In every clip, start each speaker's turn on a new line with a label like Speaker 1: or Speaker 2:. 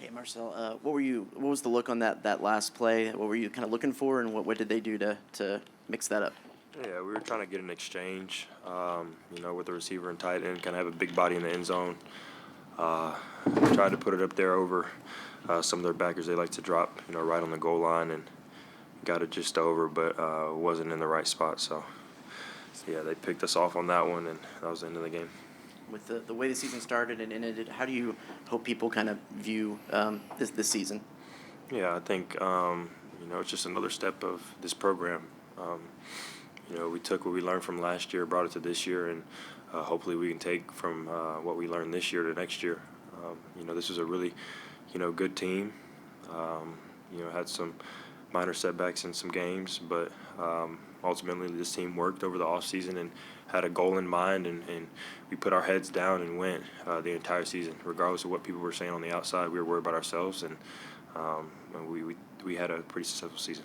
Speaker 1: Hey Marcel, what was the look on that last play? What were you kind of looking for, and what did they do to mix that up?
Speaker 2: Yeah, we were trying to get an exchange, with the receiver and tight end, kind of have a big body in the end zone. Tried to put it up there over some of their backers. They like to drop, right on the goal line, and got it just over, but wasn't in the right spot. So, yeah, they picked us off on that one, and that was the end of the game.
Speaker 1: With the way the season started and ended, how do you hope people kind of view this season?
Speaker 2: Yeah, I think, it's just another step of this program. We took what we learned from last year, brought it to this year, and hopefully we can take from what we learned this year to next year. This is a really, good team. Had some minor setbacks in some games, but ultimately this team worked over the offseason and had a goal in mind, and we put our heads down and went the entire season. Regardless of what people were saying on the outside, we were worried about ourselves, and we had a pretty successful season.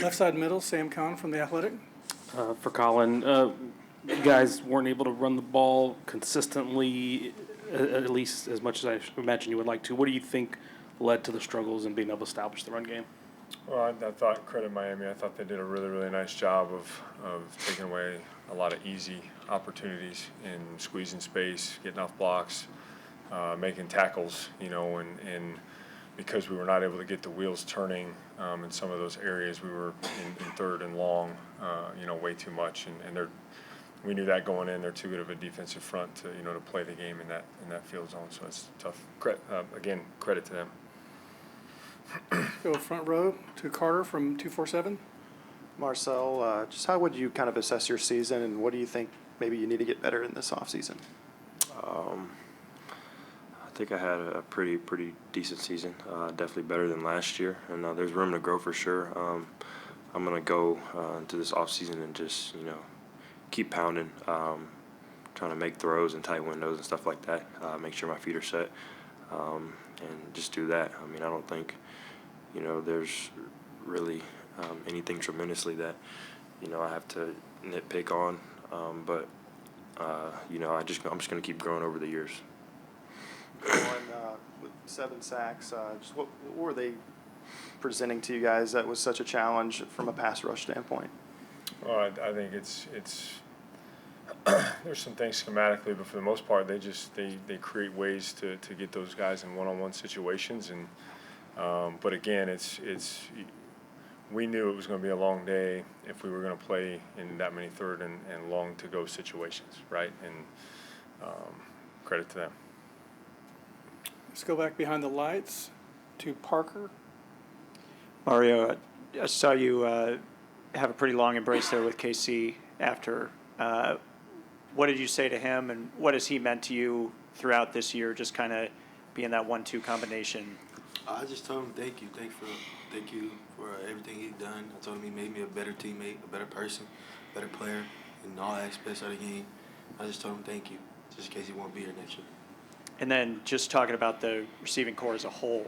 Speaker 3: Left side middle, Sam Kahn from The Athletic.
Speaker 4: For Collin, you guys weren't able to run the ball consistently, at least as much as I imagine you would like to. What do you think led to the struggles in being able to establish the run game?
Speaker 5: Well, I thought, credit Miami, I thought they did a really, really nice job of taking away a lot of easy opportunities in squeezing space, getting off blocks, making tackles, and because we were not able to get the wheels turning in some of those areas, we were in third and long, way too much, and we knew that going in. They're too good of a defensive front to play the game in that field zone. So it's tough. Again, credit to them.
Speaker 3: Go front row to Carter from 247.
Speaker 6: Marcel, just how would you kind of assess your season, and what do you think maybe you need to get better in this offseason?
Speaker 2: I think I had a pretty decent season, definitely better than last year, and there's room to grow for sure. I'm going to go into this offseason and just, keep pounding, trying to make throws in tight windows and stuff like that, make sure my feet are set, and just do that. I mean, I don't think, there's really anything tremendously that, I have to nitpick on, but, I'm just going to keep growing over the years.
Speaker 6: With 7 sacks, just what were they presenting to you guys that was such a challenge from a pass rush standpoint?
Speaker 5: Well, I think it's there's some things schematically, but for the most part, they create ways to get those guys in one-on-one situations, and but again, it's we knew it was going to be a long day if we were going to play in that many third and long to go situations, right? And credit to them.
Speaker 3: Let's go back behind the lights to Parker.
Speaker 7: Mario, I saw you have a pretty long embrace there with KC after. What did you say to him, and what has he meant to you throughout this year, just kind of being that 1-2 combination?
Speaker 8: I just told him thank you for everything he's done. I told him he made me a better teammate, a better person, better player in all aspects of the game. I just told him thank you, just in case he won't be here next year.
Speaker 7: And then just talking about the receiving corps as a whole,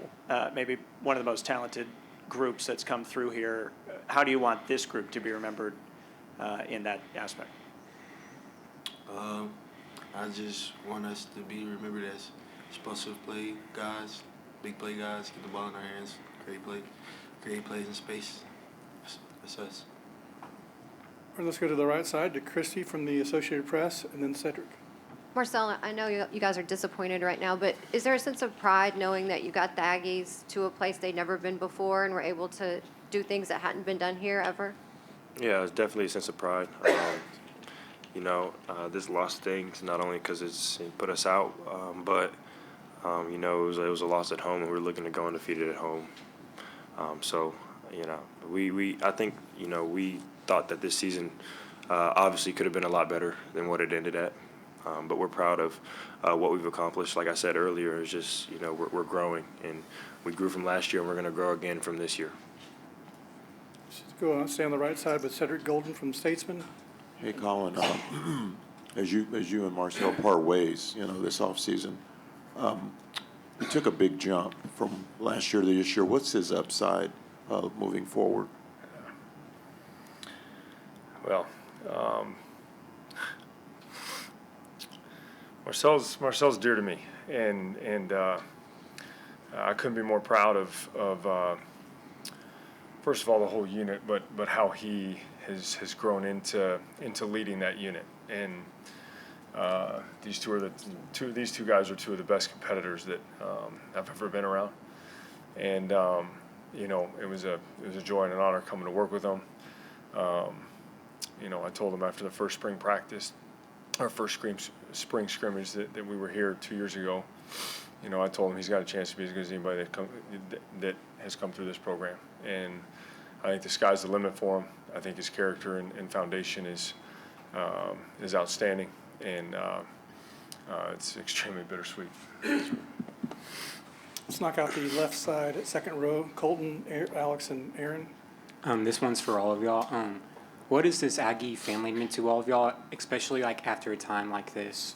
Speaker 7: maybe one of the most talented groups that's come through here. How do you want this group to be remembered in that aspect?
Speaker 8: I just want us to be remembered as explosive play guys, big play guys, get the ball in our hands, create plays in space. That's us.
Speaker 3: Or let's go to the right side to Christy from the Associated Press, and then Cedric.
Speaker 9: Marcel, I know you guys are disappointed right now, but is there a sense of pride knowing that you got the Aggies to a place they'd never been before and were able to do things that hadn't been done here ever?
Speaker 2: Yeah, it's definitely a sense of pride. This loss stings not only because it put us out, but it was a loss at home, and we were looking to go undefeated at home. I think we thought that this season obviously could have been a lot better than what it ended at. But we're proud of what we've accomplished. Like I said earlier, it's just, we're growing, and we grew from last year, and we're going to grow again from this year.
Speaker 3: Let's go on, stay on the right side with Cedric Golden from Statesman.
Speaker 10: Hey, Collin, as you and Marcel part ways, this offseason, he took a big jump from last year to this year. What's his upside moving forward?
Speaker 5: Well, Marcel's dear to me, and I couldn't be more proud of first of all, the whole unit, but how he has grown into leading that unit. And these two guys are two of the best competitors that I've ever been around. And you know, it was a joy and an honor coming to work with them. You know, I told him after the first spring practice, our first spring scrimmage that we were here 2 years ago. You know, I told him he's got a chance to be as good as anybody that has come through this program. And I think the sky's the limit for him. I think his character and foundation is outstanding, and it's extremely bittersweet.
Speaker 3: Let's knock out the left side at second row. Colton, Alex, and Aaron.
Speaker 11: This one's for all of y'all. What has this Aggie family meant to all of y'all, especially like after a time like this?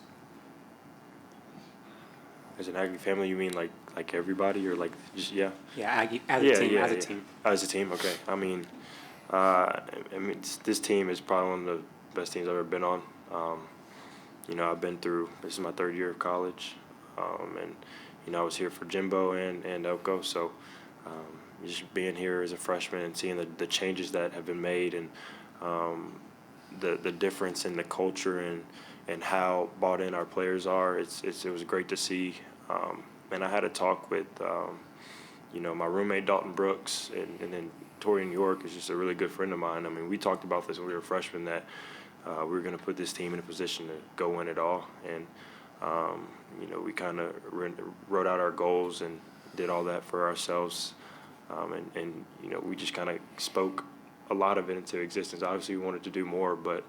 Speaker 2: As an Aggie family, you mean like everybody, or like just yeah?
Speaker 11: Yeah, Aggie as a team. As a team.
Speaker 2: As a team, okay. I mean, this team is probably one of the best teams I've ever been on. You know, I've been through. This is my third year of college, and you know, I was here for Jimbo and Elko. So, just being here as a freshman and seeing the changes that have been made, and the difference in the culture and how bought in our players are, it was great to see. And I had a talk with, you know, my roommate Dalton Brooks, and then Torian York is just a really good friend of mine. I mean, we talked about this when we were freshmen, that we were going to put this team in a position to go win it all. And, you know, we kind of wrote out our goals and did all that for ourselves. And you know, we just kind of spoke a lot of it into existence. Obviously, we wanted to do more, but,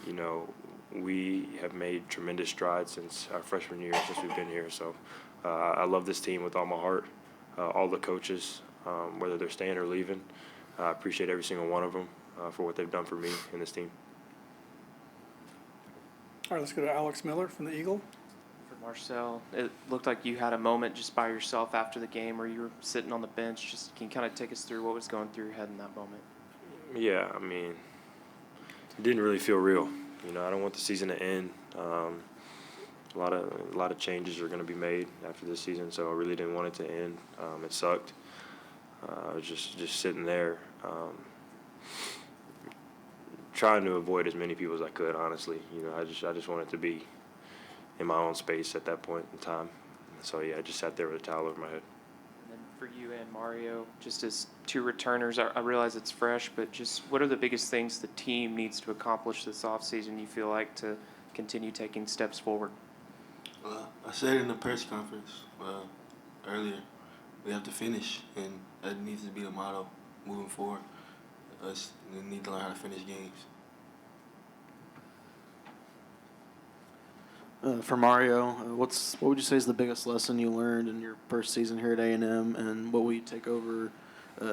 Speaker 2: you know, we have made tremendous strides since our freshman year, since we've been here. So I love this team with all my heart. All the coaches, whether they're staying or leaving, I appreciate every single one of them for what they've done for me and this team.
Speaker 3: All right, let's go to Alex Miller from the Eagle.
Speaker 12: For Marcel, it looked like you had a moment just by yourself after the game where you were sitting on the bench. Just can you kind of take us through what was going through your head in that moment?
Speaker 2: Yeah, I mean, it didn't really feel real. You know, I don't want the season to end. A lot of changes are going to be made after this season, so I really didn't want it to end. It sucked. I was just sitting there, trying to avoid as many people as I could. Honestly, you know, I just wanted to be in my own space at that point in time. So yeah, I just sat there with a towel over my head.
Speaker 12: And then for you and Mario, just as two returners, I realize it's fresh, but just what are the biggest things the team needs to accomplish this offseason, you feel like, to continue taking steps forward?
Speaker 8: I said it in the press conference earlier. We have to finish, and that needs to be the motto moving forward. Us need to learn how to finish games.
Speaker 1: For Mario, what would you say is the biggest lesson you learned in your first season here at A&M, and what will you take over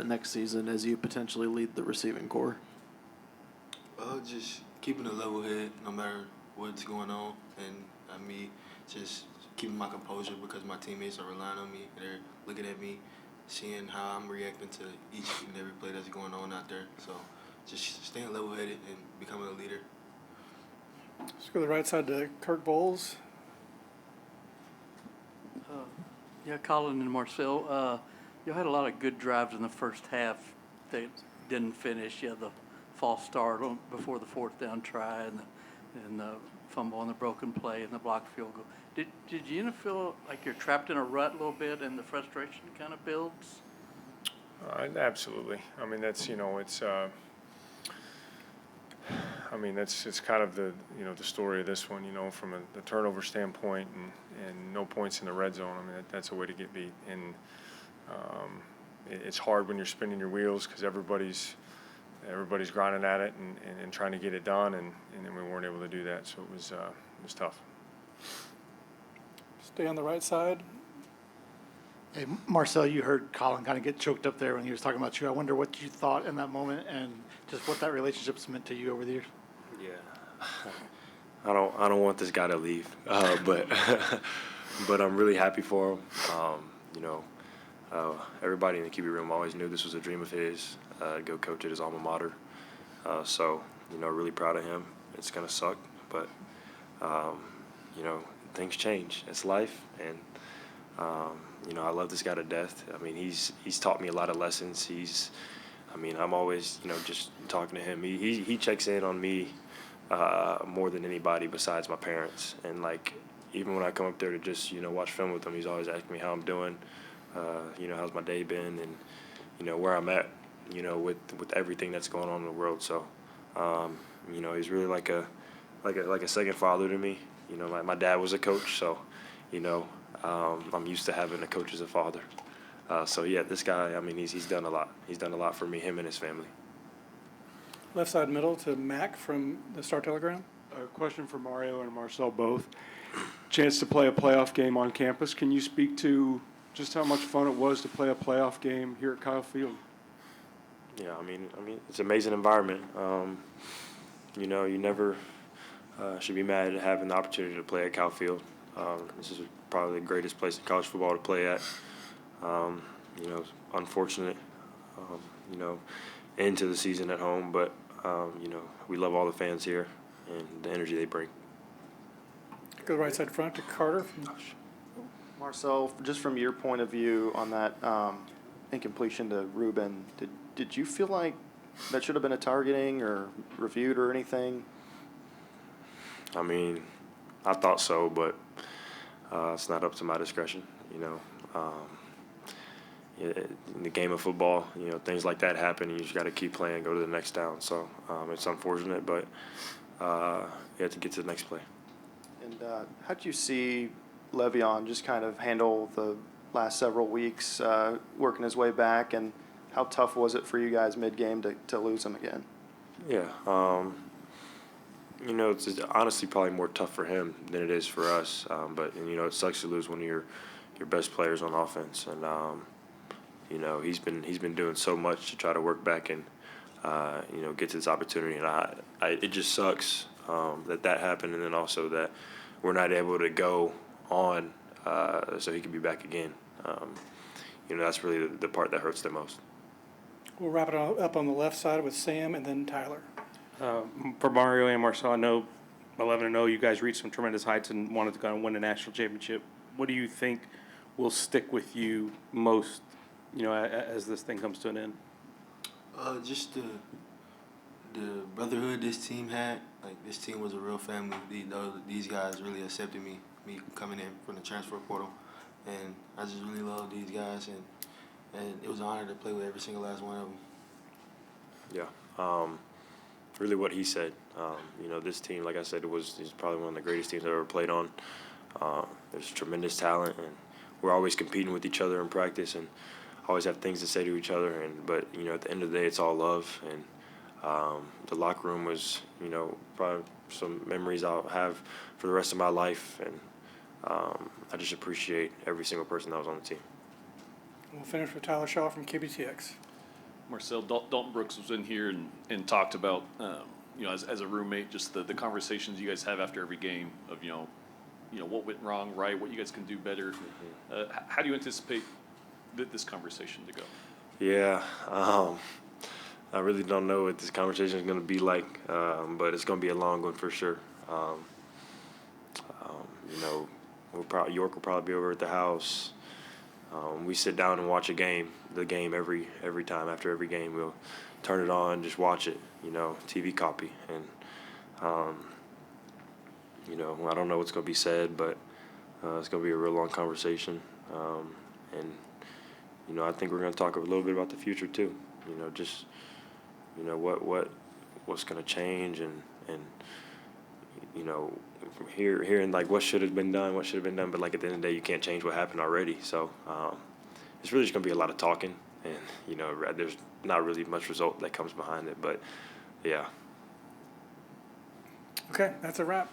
Speaker 1: next season as you potentially lead the receiving corps?
Speaker 8: Just keeping a level head no matter what's going on, and me just keeping my composure because my teammates are relying on me. They're looking at me, seeing how I'm reacting to each and every play that's going on out there. So just staying level-headed and becoming a leader.
Speaker 3: Let's go to the right side to Kirk Bowles.
Speaker 13: Yeah, Collin and Marcel, you had a lot of good drives in the first half that didn't finish. You had the false start before the fourth down try and the fumble on the broken play and the blocked field goal. Did you feel like you're trapped in a rut a little bit and the frustration kind of builds?
Speaker 5: Absolutely. I mean, that's, you know, it's it's kind of the, you know, the story of this one, you know, from the turnover standpoint and no points in the red zone. I mean, that's a way to get beat. And it's hard when you're spinning your wheels because everybody's grinding at it and trying to get it done, and then we weren't able to do that. So it was tough.
Speaker 3: Stay on the right side.
Speaker 14: Hey, Marcel, you heard Collin kind of get choked up there when he was talking about you. I wonder what you thought in that moment and just what that relationship's meant to you over the years.
Speaker 2: Yeah, I don't want this guy to leave, but but I'm really happy for him. You know, everybody in the QB room always knew this was a dream of his. Go coach at his alma mater. So you know, really proud of him. It's gonna suck, but you know, things change. It's life, and You know, I love this guy to death. I mean, he's taught me a lot of lessons. I'm always, you know, just talking to him. He checks in on me more than anybody besides my parents. And, like, even when I come up there to just, you know, watch film with him, he's always asking me how I'm doing, you know, how's my day been, and, you know, where I'm at, you know, with everything that's going on in the world. So, you know, he's really like a second father to me. You know, my dad was a coach, so, you know, I'm used to having a coach as a father. So, yeah, this guy, I mean, he's done a lot. He's done a lot for me, him and his family.
Speaker 3: Left side middle to Mac from the Star-Telegram.
Speaker 15: A question for Mario and Marcel both. Chance to play a playoff game on campus. Can you speak to just how much fun it was to play a playoff game here at Kyle Field?
Speaker 2: Yeah, I mean, it's an amazing environment. You know, you never should be mad at having the opportunity to play at Kyle Field. This is probably the greatest place in college football to play at. You know, unfortunate, you know, end to the season at home, but, you know, we love all the fans here and the energy they bring.
Speaker 3: Go right side front to Carter.
Speaker 6: Marcel, just from your point of view on that incompletion to Ruben, did you feel like that should have been a targeting or reviewed or anything?
Speaker 2: I mean, I thought so, but it's not up to my discretion, you know. In the game of football, you know, things like that happen, and you just got to keep playing, go to the next down. So it's unfortunate, but you have to get to the next play.
Speaker 6: And how did you see Le'Veon just kind of handle the last several weeks, working his way back, and how tough was it for you guys mid-game to lose him again?
Speaker 2: Yeah, you know, it's honestly probably more tough for him than it is for us. But you know, it sucks to lose one of your best players on offense, and you know, he's been doing so much to try to work back and you know, get to this opportunity, and it just sucks that happened, and then also that we're not able to go on so he can be back again. You know, that's really the part that hurts the most.
Speaker 3: We'll wrap it up on the left side with Sam and then Tyler.
Speaker 4: For Mario and Marcel, I know 11-0, you guys reached some tremendous heights and wanted to go and win a national championship. What do you think will stick with you most, you know, as this thing comes to an end?
Speaker 8: Just the brotherhood this team had. Like, this team was a real family. These guys really accepted me coming in from the transfer portal, and I just really love these guys, and it was an honor to play with every single last one of them.
Speaker 2: Yeah, really what he said. You know, this team, like I said, is probably one of the greatest teams I've ever played on. There's tremendous talent, and we're always competing with each other in practice, and always have things to say to each other. But you know, at the end of the day, it's all love, and the locker room was, you know, probably some memories I'll have for the rest of my life, and I just appreciate every single person that was on the team.
Speaker 3: We'll finish with Tyler Shaw from KBTX.
Speaker 16: Marcel, Dalton Brooks was in here and talked about, you know, as a roommate, just the conversations you guys have after every game of, you know, what went wrong, right, what you guys can do better. How do you anticipate this conversation to go?
Speaker 2: Yeah, I really don't know what this conversation is going to be like, but it's going to be a long one for sure. You know, York will probably be over at the house. We sit down and watch the game every time. After every game, we'll turn it on, just watch it, you know, TV copy. And, you know, I don't know what's going to be said, but it's going to be a real long conversation. And, you know, I think we're going to talk a little bit about the future too. You know, just, you know, what's going to change, and you know, hearing like what should have been done, but like at the end of the day, you can't change what happened already. So it's really just going to be a lot of talking, and you know, there's not really much result that comes behind it. But yeah.
Speaker 3: Okay, that's a wrap.